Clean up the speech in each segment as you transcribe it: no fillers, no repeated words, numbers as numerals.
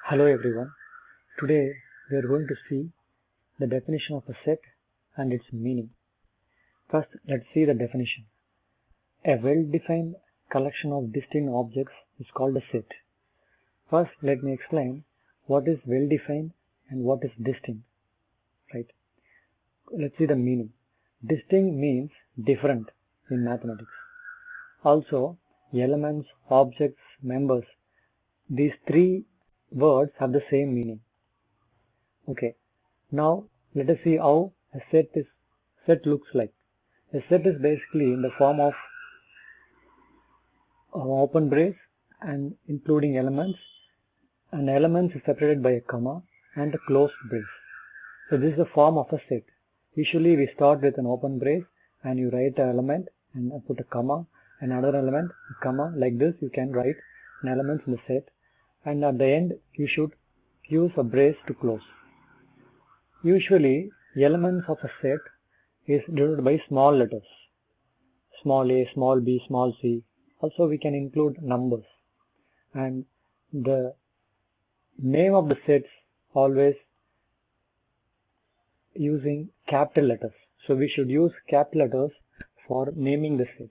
Hello everyone. Today we are going to see the definition of a set and its meaning. First, let's see the definition. A well-defined collection of distinct objects is called a set. First, let me explain what is well-defined and what is distinct. Right? Let's see the meaning. Distinct means different in mathematics. Also, elements, objects, members, these three words have the same meaning. Okay, now let us see how a set looks like. A set is basically in the form of an open brace and including elements, and elements is separated by a comma and a closed brace. So this is the form of a set. Usually we start with an open brace and you write an element and put a comma, another element, a comma. Like this you can write an element in the set, and at the end you should use a brace to close. Usually elements of a set is denoted by small letters, small a, small b, small c. Also we can include numbers, and the name of the sets always using capital letters. So we should use capital letters for naming the set.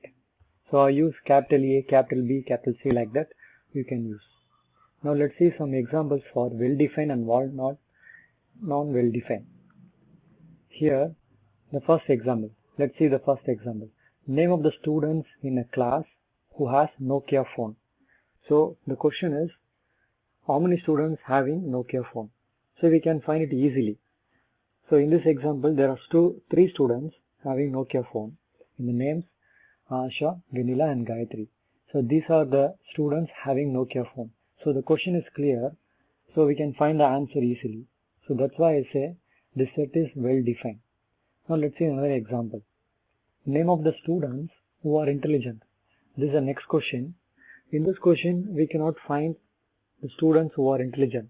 So I use capital A, capital B, capital C, like that you can use. Now let's see some examples for well-defined and non-well-defined. Here the first example. Let's see the first example. Name of the students in a class who has Nokia phone. So the question is, how many students having Nokia phone? So we can find it easily. So in this example, there are three students having Nokia phone. In the names, Asha, Vanilla and Gayatri. So these are the students having Nokia phone. So the question is clear. So we can find the answer easily. So that's why I say this set is well defined. Now let's see another example. Name of the students who are intelligent. This is the next question. In this question, we cannot find the students who are intelligent.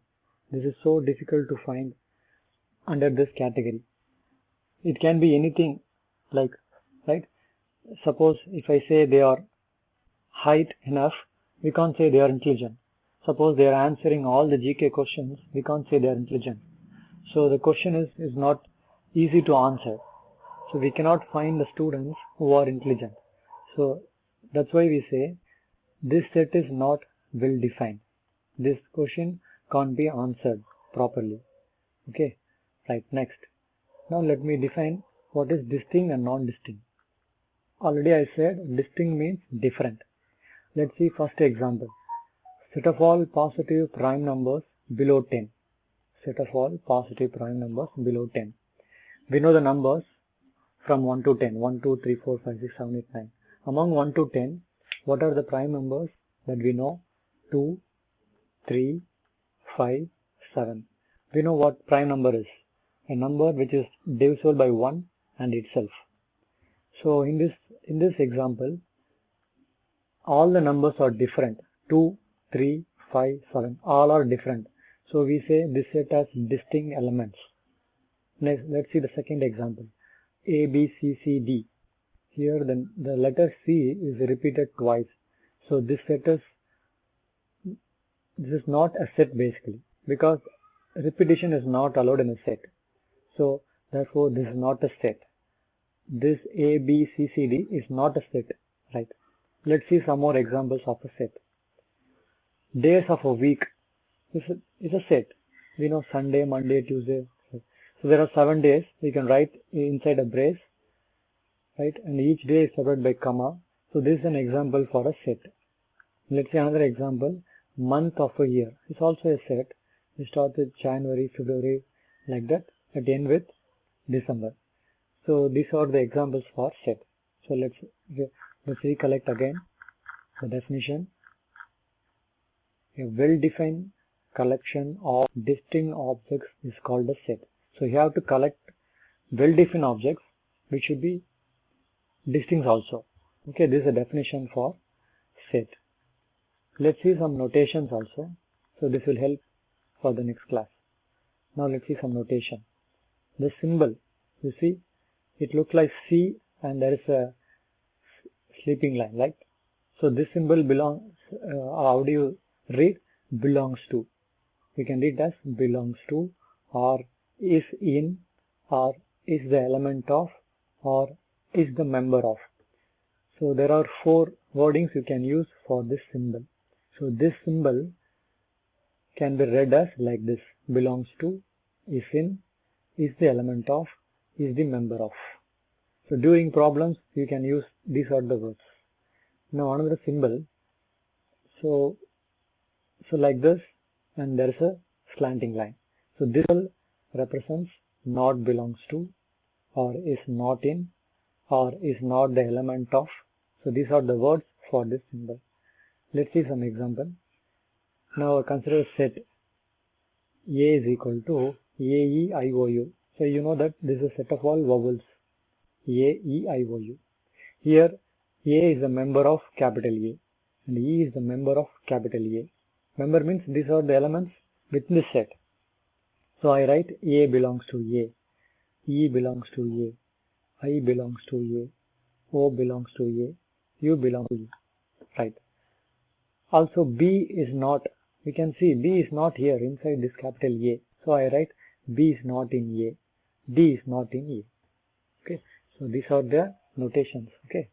This is so difficult to find under this category. It can be anything, like, right? Suppose if I say they are height enough, we can't say they are intelligent. Suppose they are answering all the GK questions, we can't say they are intelligent. So the question is not easy to answer. So we cannot find the students who are intelligent. So that's why we say this set is not well defined. This question can't be answered properly. Okay, right, next. Now let me define what is distinct and non-distinct. Already I said distinct means different. Let's see first example. Set of all positive prime numbers below 10. Set of all positive prime numbers below 10. We know the numbers from 1 to 10. 1, 2, 3, 4, 5, 6, 7, 8, 9. Among 1 to 10, what are the prime numbers that we know? 2, 3, 5, 7. We know what prime number is. A number which is divisible by 1 and itself. So in this example, all the numbers are different. 2, 3, 5, 7. All are different. So we say this set has distinct elements. Next, let's see the second example. A, B, C, C, D. Here the letter C is repeated twice. So this is not a set basically, because repetition is not allowed in a set. So therefore this is not a set. This A, B, C, C, D is not a set, right? Let's see some more examples of a set. Days of a week is a set. We know Sunday, Monday, Tuesday. So there are 7 days. We can write inside a brace, right? And each day is separated by comma. So this is an example for a set. Let's see another example. Month of a year is also a set. We start with January, February, like that, and end with December. So these are the examples for set. So let's recollect again the definition. A well-defined collection of distinct objects is called a set. So you have to collect well-defined objects which should be distinct also. Okay, this is a definition for set. Let's see some notations also. So this will help for the next class. Now let's see some notation. The symbol, you see, it looks like C and there is a sleeping line, right? So this symbol belongs, how do you read? Belongs to. we can read as belongs to, or is in, or is the element of, or is the member of. So there are 4 wordings you can use for this symbol. So this symbol can be read as like this: belongs to, is in, is the element of, is the member of. So during problems you can use these are the words. Now another symbol, so like this, and there is a slanting line. So this symbol represents not belongs to, or is not in, or is not the element of. So these are the words for this symbol. Let's see some example. Now consider a set A is equal to A, E, I, O, U. So you know that this is a set of all vowels A, E, I, O, U. Here A is a member of capital A and E is the member of capital A. Member means these are the elements within the set. So I write A belongs to A, E belongs to A, I belongs to A, O belongs to A, U belongs to A. Right. Also B is not, we can see B is not here inside this capital A. So I write B is not in A, D is not in A. Okay. So these are the notations. Okay.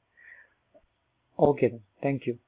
Okay then. Thank you.